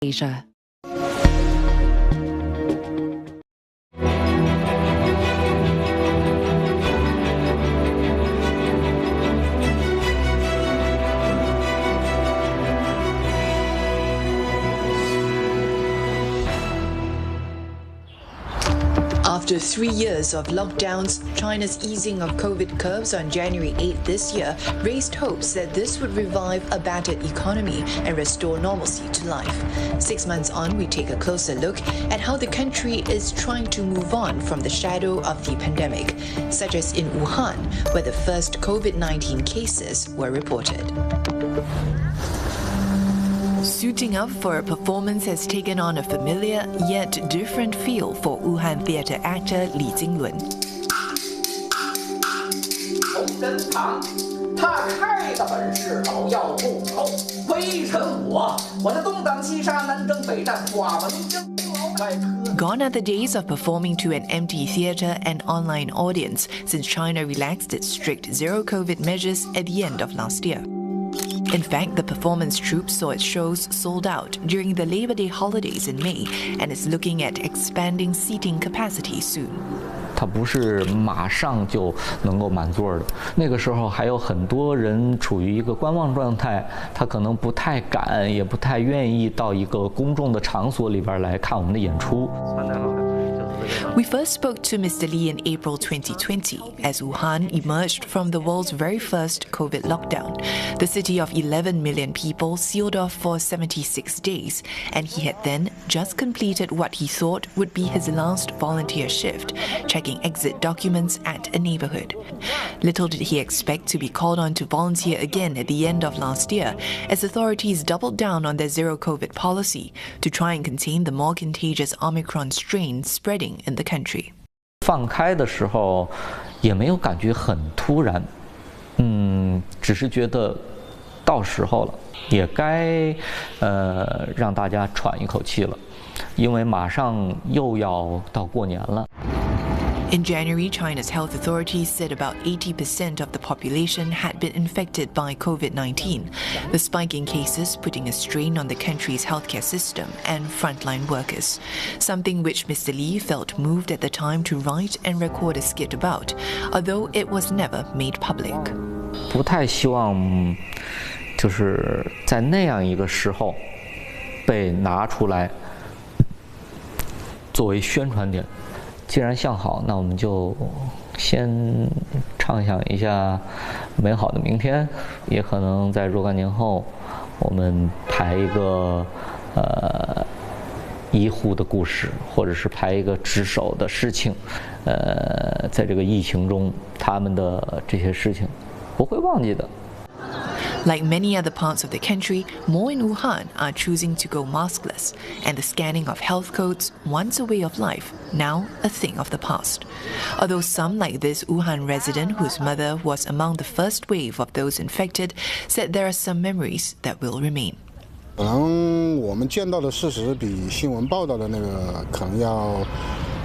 Asia. After 3 years of lockdowns, China's easing of COVID curves on January 8 this year raised hopes that this would revive a battered economy and restore normalcy to life. 6 months on, we take a closer look at how the country is trying to move on from the shadow of the pandemic, such as in Wuhan, where the first COVID-19 cases were reported. Suiting up for a performance has taken on a familiar yet different feel for Wuhan theatre actor Li Jinglun. 同仁堂，他开的本事老要不透，微臣我这东挡西杀，南征北战，寡闻征老百科。 Gone are the days of performing to an empty theatre and online audience since China relaxed its strict zero COVID measures at the end of last year. In fact, the performance troupe saw its shows sold out during the Labor Day holidays in May and is looking at expanding seating capacity soon. 它不是马上就能够满座的，那个时候还有很多人处于一个观望状态，他可能不太敢，也不太愿意到一个公众的场所里边来看我们的演出。 We first spoke to Mr. Li in April 2020 as Wuhan emerged from the world's very first COVID lockdown. The city of 11 million people sealed off for 76 days, and he had then just completed what he thought would be his last volunteer shift, checking exit documents at a neighborhood. Little did he expect to be called on to volunteer again at the end of last year, as authorities doubled down on their zero COVID policy to try and contain the more contagious Omicron strain spreading in the country. 放开的时候也没有感觉很突然，只是觉得到时候了，也该让大家喘一口气了，因为马上又要到过年了。 In January, China's health authorities said about 80% of the population had been infected by COVID-19, the spike in cases putting a strain on the country's healthcare system and frontline workers, something which Mr. Li felt moved at the time to write and record a skit about, although it was never made public. 不太希望就是在那样一个时候被拿出来作为宣传点。 既然向好，那我们就先畅想一下美好的明天，也可能在若干年后，我们排一个医护的故事，或者是排一个值守的事情，在这个疫情中，他们的这些事情不会忘记的。 Like many other parts of the country, more in Wuhan are choosing to go maskless, and the scanning of health codes, once a way of life, now a thing of the past. Although some, like this Wuhan resident whose mother was among the first wave of those infected, said there are some memories that will remain. 可能我们见到的事实比新闻报道的那个可能要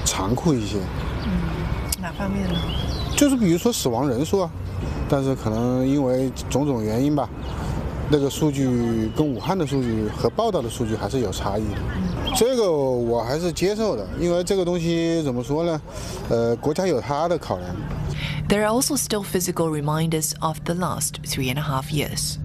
残酷一些。哪方面呢？就是比如说死亡人数啊。 但是可能因为种种原因吧，那个数据跟武汉的数据和报道的数据还是有差异的。这个我还是接受的，因为这个东西怎么说呢？国家有它的考量。There are also still physical reminders of the last 3.5 years.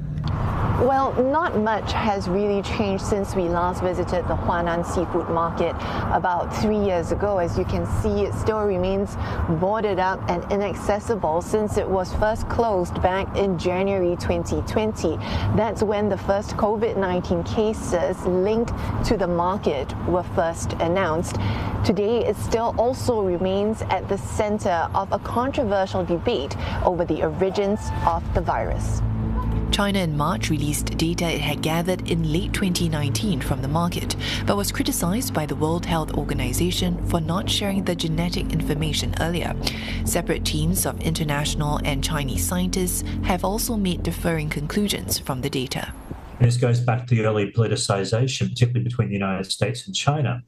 Well, not much has really changed since we last visited the Huanan seafood market about 3 years ago. As you can see, it still remains boarded up and inaccessible since it was first closed back in January 2020. That's when the first COVID-19 cases linked to the market were first announced. Today, it still also remains at the center of a controversial debate over the origins of the virus. China in March released data it had gathered in late 2019 from the market, but was criticized by the World Health Organization for not sharing the genetic information earlier. Separate teams of international and Chinese scientists have also made differing conclusions from the data. This goes back to the early politicization, particularly between the United States and China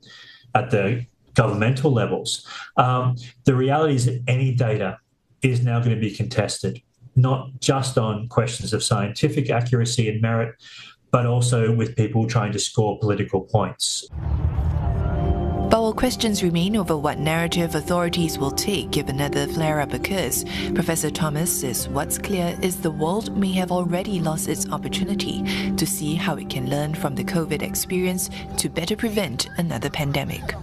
at the governmental levels. The reality is that any data is now going to be contested, not just on questions of scientific accuracy and merit, but also with people trying to score political points. But while questions remain over what narrative authorities will take if another flare-up occurs, Professor Thomas says what's clear is the world may have already lost its opportunity to see how it can learn from the COVID experience to better prevent another pandemic.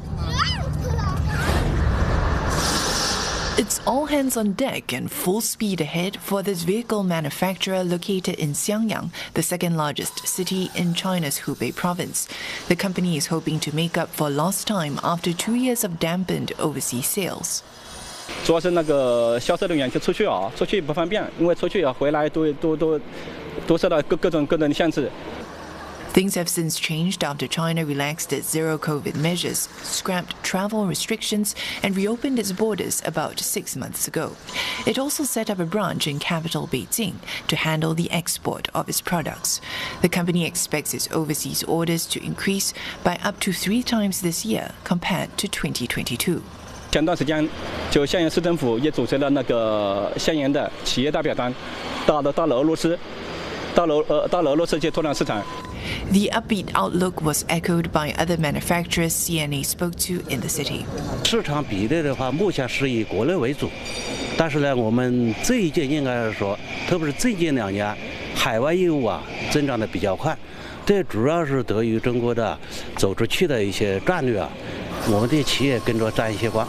It's all hands on deck and full speed ahead for this vehicle manufacturer located in Xiangyang, the second largest city in China's Hubei province. The company is hoping to make up for lost time after 2 years of dampened overseas sales. 主要是那个销售人员就出去不方便，因为出去回来都受到各种的限制。 Things have since changed after China relaxed its zero-COVID measures, scrapped travel restrictions, and reopened its borders about 6 months ago. It also set up a branch in capital Beijing to handle the export of its products. The company expects its overseas orders to increase by up to 3 times this year compared to 2022. 前段时间，就襄阳市政府也组织了那个襄阳的企业代表团，到了俄罗斯去拓展市场。 The upbeat outlook was echoed by other manufacturers CNA spoke to in the city. 市场比例的话，目前是以国内为主，但是呢，我们这一届应该是说，特别是最近2年，海外业务啊增长的比较快，这主要是得益于中国的走出去的一些战略啊，我们的企业跟着沾一些光。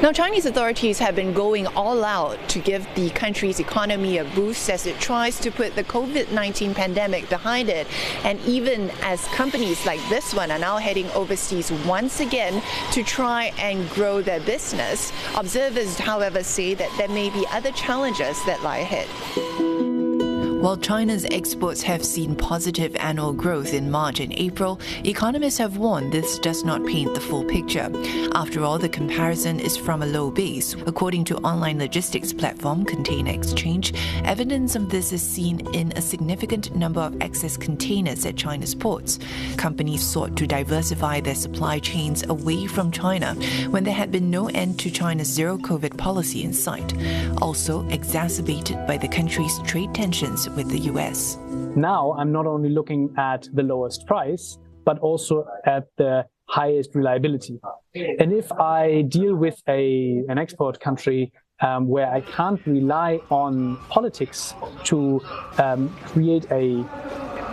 Now, Chinese authorities have been going all out to give the country's economy a boost as it tries to put the COVID-19 pandemic behind it. And even as companies like this one are now heading overseas once again to try and grow their business, observers, however, say that there may be other challenges that lie ahead. While China's exports have seen positive annual growth in March and April, economists have warned this does not paint the full picture. After all, the comparison is from a low base. According to online logistics platform Container Exchange, evidence of this is seen in a significant number of excess containers at China's ports. Companies sought to diversify their supply chains away from China when there had been no end to China's zero-COVID policy in sight, also exacerbated by the country's trade tensions with the US. Now I'm not only looking at the lowest price, but also at the highest reliability. And if I deal with an export country where I can't rely on politics to create a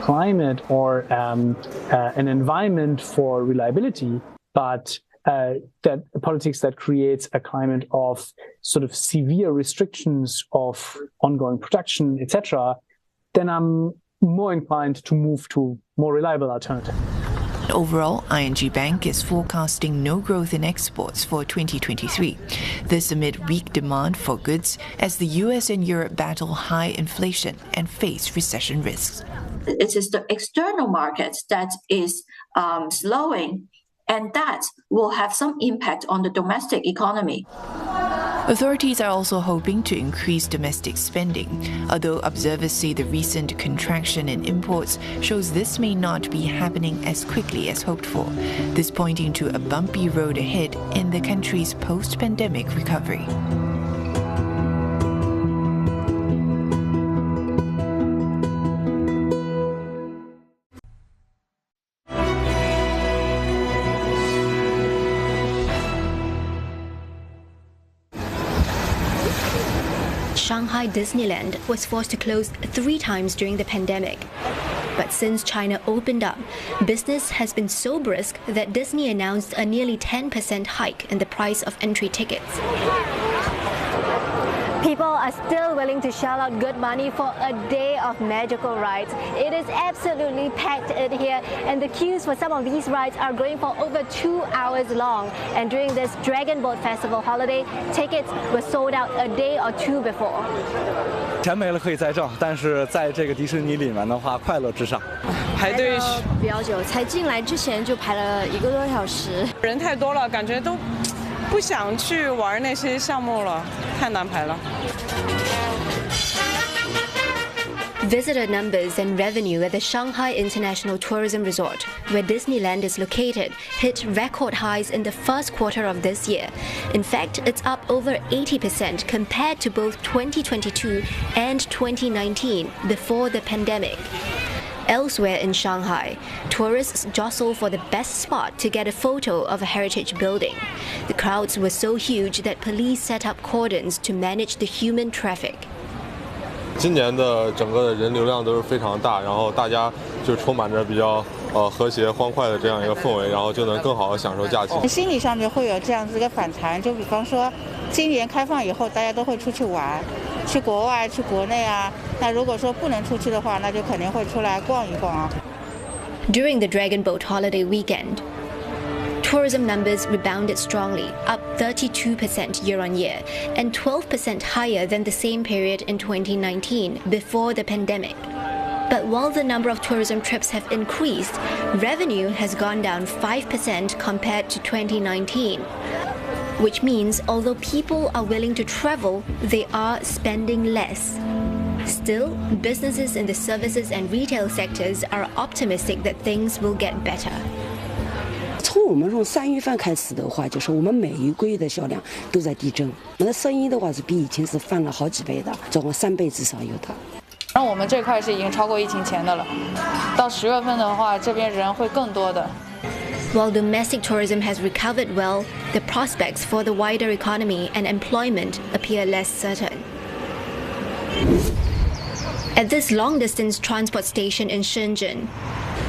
climate or an environment for reliability, but that politics that creates a climate of sort of severe restrictions of ongoing production, etc., then I'm more inclined to move to more reliable alternative. Overall, ING Bank is forecasting no growth in exports for 2023. This amid weak demand for goods as the US and Europe battle high inflation and face recession risks. It is the external market that is slowing, and that will have some impact on the domestic economy. Authorities are also hoping to increase domestic spending, although observers say the recent contraction in imports shows this may not be happening as quickly as hoped for, this pointing to a bumpy road ahead in the country's post-pandemic recovery. Shanghai Disneyland was forced to close 3 times during the pandemic. But since China opened up, business has been so brisk that Disney announced a nearly 10% hike in the price of entry tickets. People are still willing to shell out good money for a day of magical rides. It is absolutely packed in here, and the queues for some of these rides are going for over 2 hours long. And during this Dragon Boat Festival holiday, tickets were sold out a day or 2 before. 钱没了可以再挣，但是在这个迪士尼里面的话，快乐至上。排队比较久，才进来之前就排了1个多小时，人太多了，感觉都不想去玩那些项目了，太难排了。 Visitor numbers and revenue at the Shanghai International Tourism Resort, where Disneyland is located, hit record highs in the first quarter of this year. In fact, it's up over 80% compared to both 2022 and 2019, before the pandemic. Elsewhere in Shanghai, tourists jostle for the best spot to get a photo of a heritage building. The crowds were so huge that police set up cordons to manage the human traffic. 今年的整个的人流量都是非常大，然后大家就充满着比较和谐欢快的这样一个氛围，然后就能更好的享受假期。心理上面会有这样子一个反弹，就比方说，今年开放以后，大家都会出去玩，去国外、去国内啊。那如果说不能出去的话，那就肯定会出来逛一逛啊。During the Dragon Boat holiday weekend, tourism numbers rebounded strongly, up 32% year-on-year, and 12% higher than the same period in 2019, before the pandemic. But while the number of tourism trips have increased, revenue has gone down 5% compared to 2019. Which means although people are willing to travel, they are spending less. Still, businesses in the services and retail sectors are optimistic that things will get better. 从我们从3月份开始的话，就是我们每一个月的销量都在递增，那生意的话是比以前是翻了好几倍的，总共3倍至少有的。然后我们这块是已经超过疫情前的了，到10月份的话，这边人会更多的。While domestic tourism has recovered well, the prospects for the wider economy and employment appear less certain. At this long-distance transport station in Shenzhen,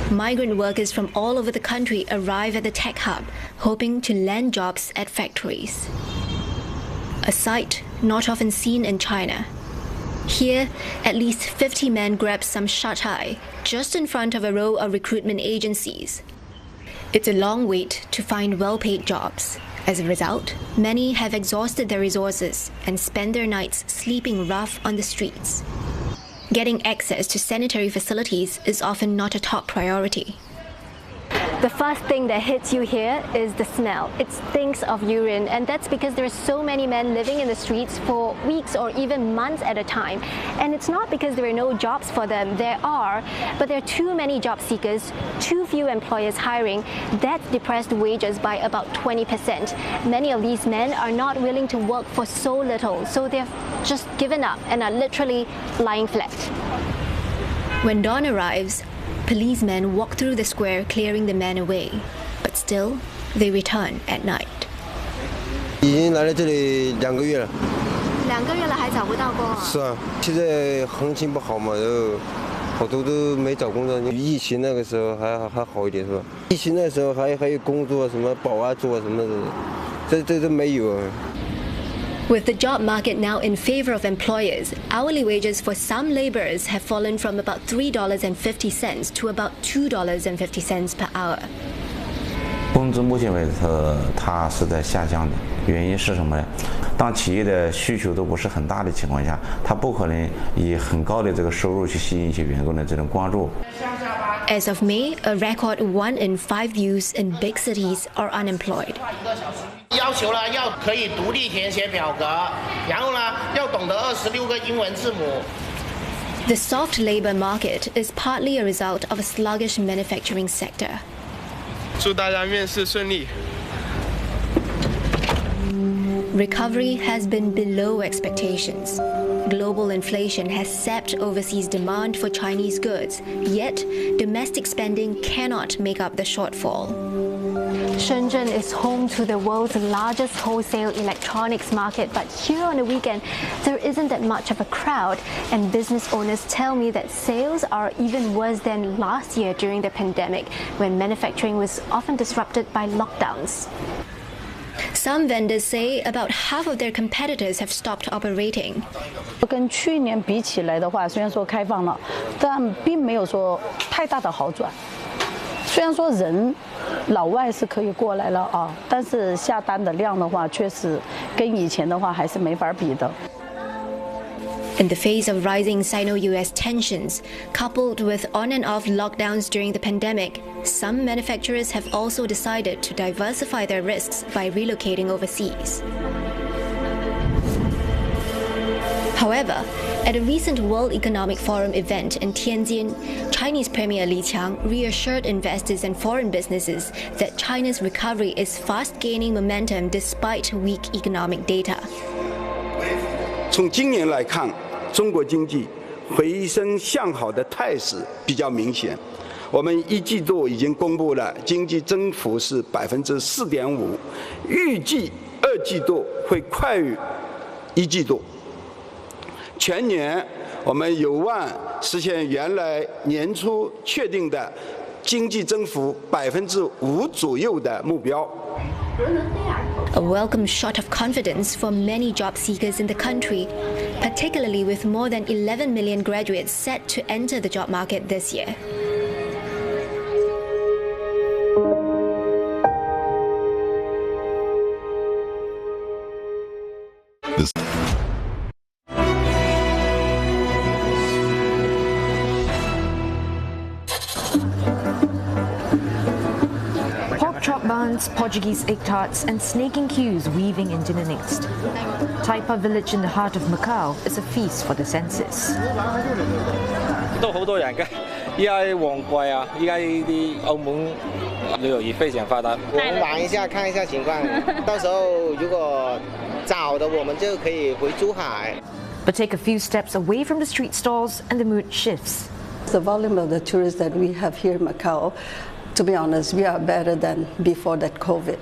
migrant workers from all over the country arrive at the tech hub, hoping to land jobs at factories. A sight not often seen in China. Here, at least 50 men grab some shut-eye just in front of a row of recruitment agencies. It's a long wait to find well-paid jobs. As a result, many have exhausted their resources and spend their nights sleeping rough on the streets. Getting access to sanitary facilities is often not a top priority. The first thing that hits you here is the smell. It stinks of urine, and that's because there are so many men living in the streets for weeks or even months at a time. And it's not because there are no jobs for them. There are, but there are too many job seekers, too few employers hiring. That's depressed wages by about 20%. Many of these men are not willing to work for so little, so they've just given up and are literally lying flat. When dawn arrives, policemen walk through the square clearing the men away, but still, they return at night. 已经来了这里2个月了。2个月了还找不到工啊？是啊，现在行情不好嘛，然后好多都没找工作。疫情那个时候还好一点是吧？疫情那时候还有工作，什么保安做什么的，这都没有。With the job market now in favor of employers, hourly wages for some laborers have fallen from about $3.50 to about $2.50 per hour. 工资目前为止它是在下降的，原因是什么呢？当企业的需求都不是很大的情况下，它不可能以很高的这个收入去吸引一些员工的这种关注。As of May, a record 1 in 5 youths in big cities are unemployed. 要求呢要可以独立填写表格，然后呢要懂得26个英文字母。The soft labor market is partly a result of a sluggish manufacturing sector. 祝大家面试顺利。Recovery has been below expectations. Global inflation has sapped overseas demand for Chinese goods, yet domestic spending cannot make up the shortfall. Shenzhen is home to the world's largest wholesale electronics market, but here on the weekend, there isn't that much of a crowd, and business owners tell me that sales are even worse than last year during the pandemic, when manufacturing was often disrupted by lockdowns. Some vendors say about half of their competitors have stopped operating. 跟去年比起来的话，虽然说开放了，但并没有说太大的好转。虽然说人老外是可以过来了啊，但是下单的量的话，确实跟以前的话还是没法比的。In the face of rising Sino-US tensions, coupled with on and off lockdowns during the pandemic, some manufacturers have also decided to diversify their risks by relocating overseas. However, at a recent World Economic Forum event in Tianjin, Chinese Premier Li Qiang reassured investors and foreign businesses that China's recovery is fast gaining momentum despite weak economic data. 从今年来看，中国经济回升向好的态势比较明显。我们一季度已经公布了经济增幅是4.5%，预计2季度会快于1季度。全年我们有望实现原来年初确定的经济增幅5%左右的目标。A welcome shot of confidence for many job seekers in the country, particularly with more than 11 million graduates set to enter the job market this year. Chop buns, Portuguese egg tarts, and snaking queues weaving into the next. Taipa village in the heart of Macau is a feast for the senses. 都好多人嘅，依家旺季啊，依家呢啲澳門旅遊業非常發達。我们玩一下，看一下情况，到时候如果早的，我们就可以回珠海。But take a few steps away from the street stalls, and the mood shifts. The volume of the tourists that we have here in Macau, to be honest, we are better than before that COVID,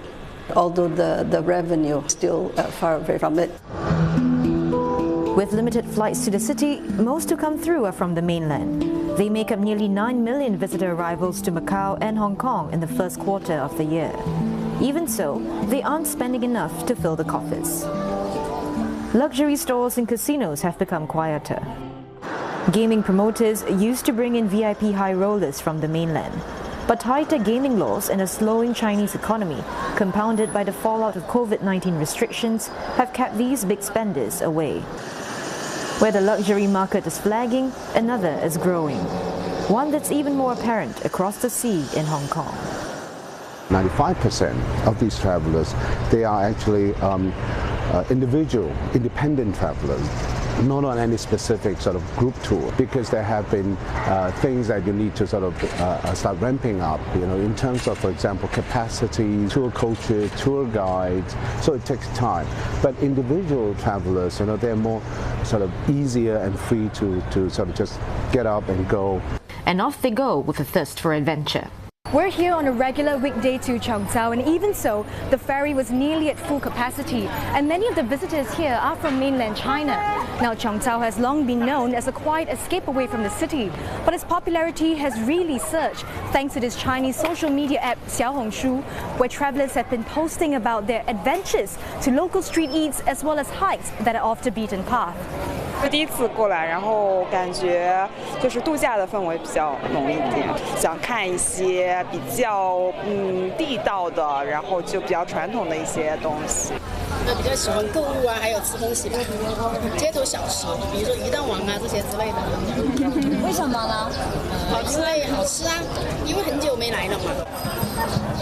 although the revenue still far away from it. With limited flights to the city, most who come through are from the mainland. They make up nearly 9 million visitor arrivals to Macau and Hong Kong in the first quarter of the year. Even so, they aren't spending enough to fill the coffers. Luxury stores and casinos have become quieter. Gaming promoters used to bring in VIP high rollers from the mainland. But tighter gaming laws and a slowing Chinese economy, compounded by the fallout of COVID-19 restrictions, have kept these big spenders away. Where the luxury market is flagging, another is growing. One that's even more apparent across the sea in Hong Kong. 95% of these travelers, they are actually individual, independent travelers, not on any specific sort of group tour, because there have been things that you need to sort of start ramping up, you know, in terms of, for example, capacity, tour coaches, tour guides, so it takes time. But individual travelers, you know, they're more sort of easier and free to sort of just get up and go. And off they go with a thirst for adventure. We're here on a regular weekday to Chongzhou, and even so, the ferry was nearly at full capacity, and many of the visitors here are from mainland China. Now, Chongzhou has long been known as a quiet escape away from the city, but its popularity has really surged thanks to this Chinese social media app Xiaohongshu, where travelers have been posting about their adventures to local street eats as well as hikes that are off the beaten path. 是第一次过来，然后感觉就是度假的氛围比较浓一点，想看一些比较地道的，然后就比较传统的一些东西。比较喜欢购物啊，还有吃东西的，街头小吃，比如说鱼蛋王啊这些之类的。为什么呢？好吃好吃啊，因为很久没来了嘛。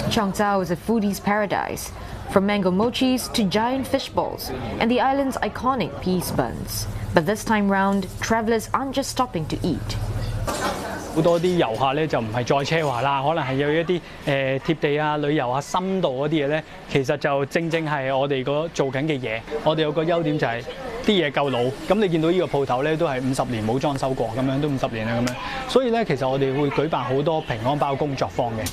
Chongzhou is a foodie's paradise, from mango mochis to giant fish balls and the island's iconic peas buns. But this time round, travelers aren't just stopping to eat. 好多啲遊客咧就唔係再奢華啦，可能係有一啲貼地啊、旅遊啊、深度嗰啲嘢咧，其實就正係我哋做緊嘅嘢。我哋有個優點就係啲嘢夠老，咁你見到呢個鋪頭咧都係50年冇裝修過，咁樣都50年啦咁樣，所以咧其實我哋會舉辦好多平安包工作坊嘅。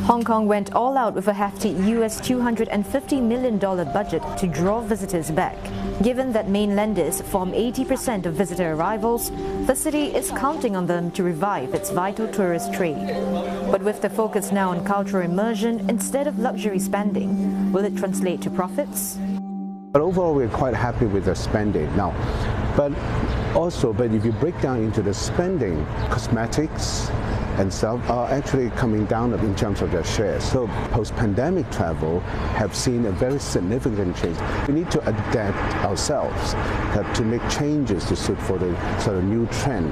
Hong Kong went all out with a hefty US $250 million budget to draw visitors back. Given that mainlanders form 80% of visitor arrivals, the city is counting on them to revive its vital tourist trade. But with the focus now on cultural immersion instead of luxury spending, will it translate to profits? But overall, we're quite happy with the spending now. But if you break down into the spending, cosmetics and stuff are actually coming down in terms of their share. So post-pandemic travel have seen a very significant change. We need to adapt ourselves to make changes to suit for the sort of new trend.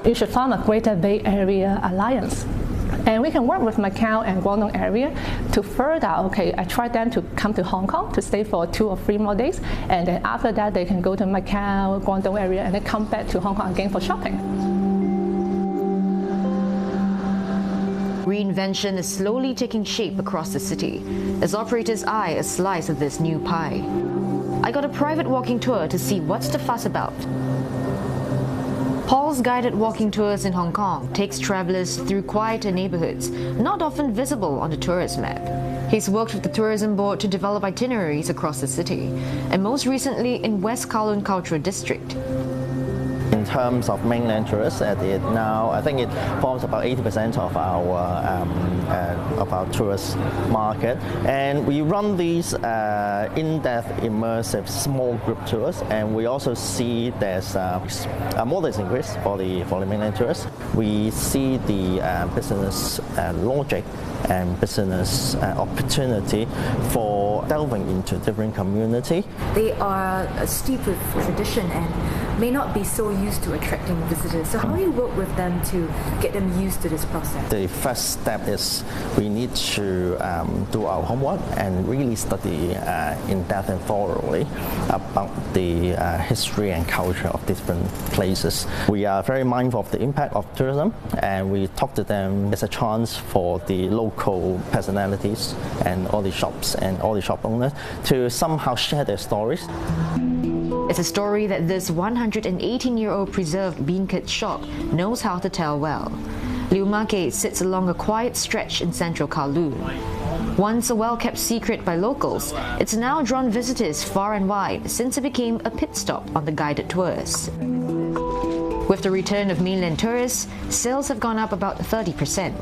You should form a Greater Bay Area Alliance. And we can work with Macau and Guangdong area to further, I try them to come to Hong Kong to stay for 2 or 3 more days. And then after that, they can go to Macau, Guangdong area, and then come back to Hong Kong again for shopping. Reinvention is slowly taking shape across the city as operators eye a slice of this new pie. I got a private walking tour to see what's the fuss about. Paul's guided walking tours in Hong Kong takes travellers through quieter neighbourhoods, not often visible on the tourist map. He's worked with the tourism board to develop itineraries across the city, and most recently in West Kowloon Cultural District. In terms of mainland tourists, I think it forms about 80% of our tourist market, and we run these in-depth, immersive, small group tours, and we also see there's a modest increase for the mainland tourists. We see the business logic and business opportunity for delving into different community. They are steeped with tradition and may not be so used to attracting visitors. So how do you work with them to get them used to this process? The first step is we need to do our homework and really study in depth and thoroughly about the history and culture of different places. We are very mindful of the impact of tourism, and we talk to them as a chance for the local personalities and all the shops and all the shop owners to somehow share their stories. It's a story that this 118-year-old preserved beancurd shop knows how to tell well. Liu Market sits along a quiet stretch in central Kowloon. Once a well-kept secret by locals, it's now drawn visitors far and wide since it became a pit stop on the guided tours. With the return of mainland tourists, sales have gone up about 30%.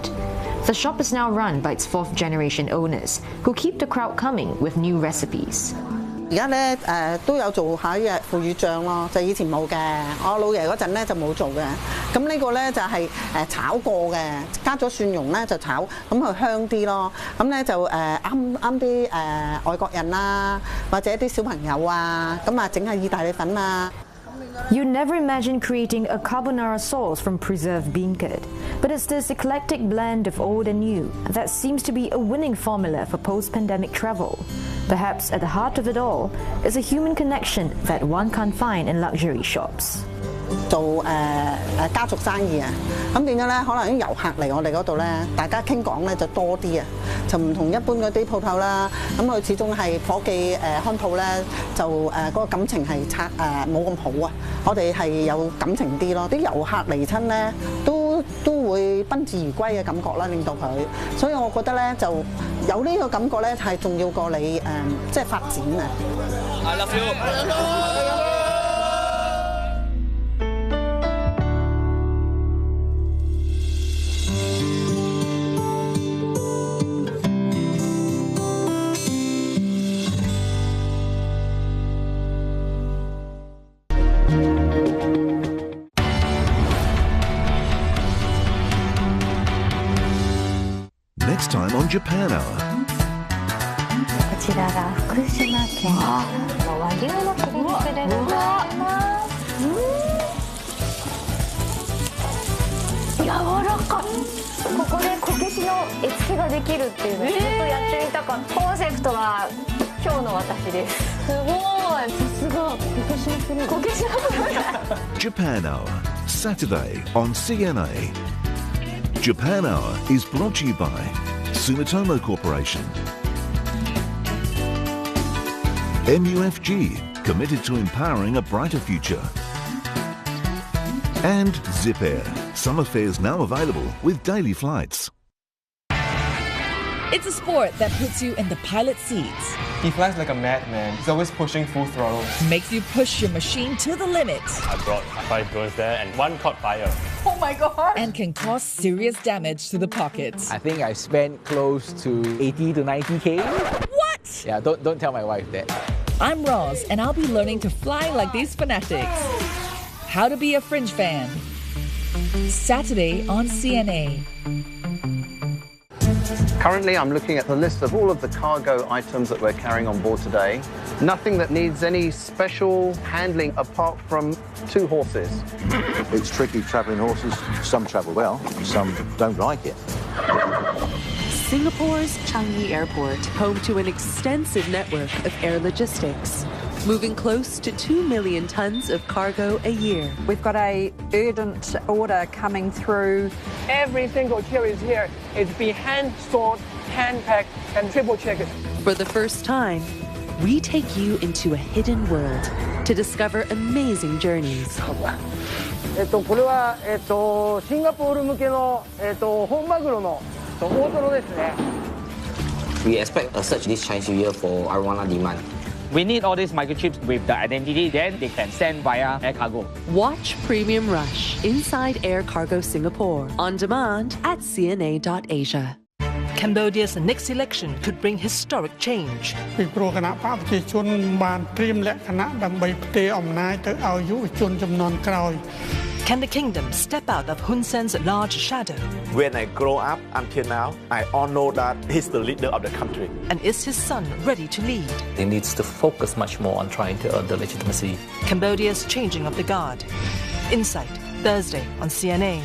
The shop is now run by its fourth-generation owners, who keep the crowd coming with new recipes. 而家咧都有做下啲腐乳醬咯，就以前冇嘅。我老爺嗰陣咧就冇做嘅。咁呢個咧就係炒過嘅，加咗蒜蓉咧就炒，咁佢香啲咯。咁咧就啱啲外國人啦，或者啲小朋友啊，咁啊整下意大利粉啊。 You'd never imagine creating a carbonara sauce from preserved beancurd, but it's this eclectic blend of old and new that seems to be a winning formula for post-pandemic travel. Perhaps at the heart of it all is a human connection that one can't find in luxury shops. 做家族生意啊，咁變咗咧，可能啲遊客嚟我哋嗰度咧，大家傾講咧就多啲啊，就唔同一般嗰啲鋪頭啦。咁佢始終係伙記看鋪咧，就嗰個感情係冇咁好啊。我哋係有感情啲咯，啲遊客嚟親咧都會賓至如歸嘅感覺啦，令到佢。所以我覺得咧就有呢個感覺咧係重要過你即係發展啊。I love you. Next time on Japan Hour. こちらが福島県の和牛の切り肉でございます。柔らかい。ここでこけしの絵付けができるっていうのをずっとやってみたかった。コンセプトは今日の私です。すごい。さすがこけしのプロ。こけしのプロだ。Japan Hour, Saturday on CNA. Japan Hour is brought to you by Sumitomo Corporation, MUFG, committed to empowering a brighter future, and Zip Air, summer fares now available with daily flights. It's a sport that puts you in the pilot seats. He flies like a madman. He's always pushing full throttle. Makes you push your machine to the limit. I brought 5 drones there and one caught fire. Oh my God! And can cause serious damage to the pockets. I think I've spent close to 80 to 90K. What? Yeah, don't tell my wife that. I'm Roz, and I'll be learning to fly like these fanatics. How to be a Fringe fan. Saturday on CNA. Currently, I'm looking at the list of all of the cargo items that we're carrying on board today. Nothing that needs any special handling apart from 2 horses. It's tricky travelling horses. Some travel well, some don't like it. Singapore's Changi Airport, home to an extensive network of air logistics, moving close to 2 million tons of cargo a year. We've got a urgent order coming through. Every single chair is here. It's being hand-sorted, hand-packed, and triple-checked. For the first time, we take you into a hidden world to discover amazing journeys. これはシンガポール向けの本マグロの大トロですね。We expect a surge this Chinese New Year for arowana demand. We need all these microchips with the identity, then they can send via air cargo. Watch Premium Rush inside Air Cargo Singapore on demand at cna.asia. Cambodia's next election could bring historic change. Can the kingdom step out of Hun Sen's large shadow? When I grow up until now, I all know that he's the leader of the country. And is his son ready to lead? He needs to focus much more on trying to earn the legitimacy. Cambodia's changing of the guard. Insight, Thursday on CNA.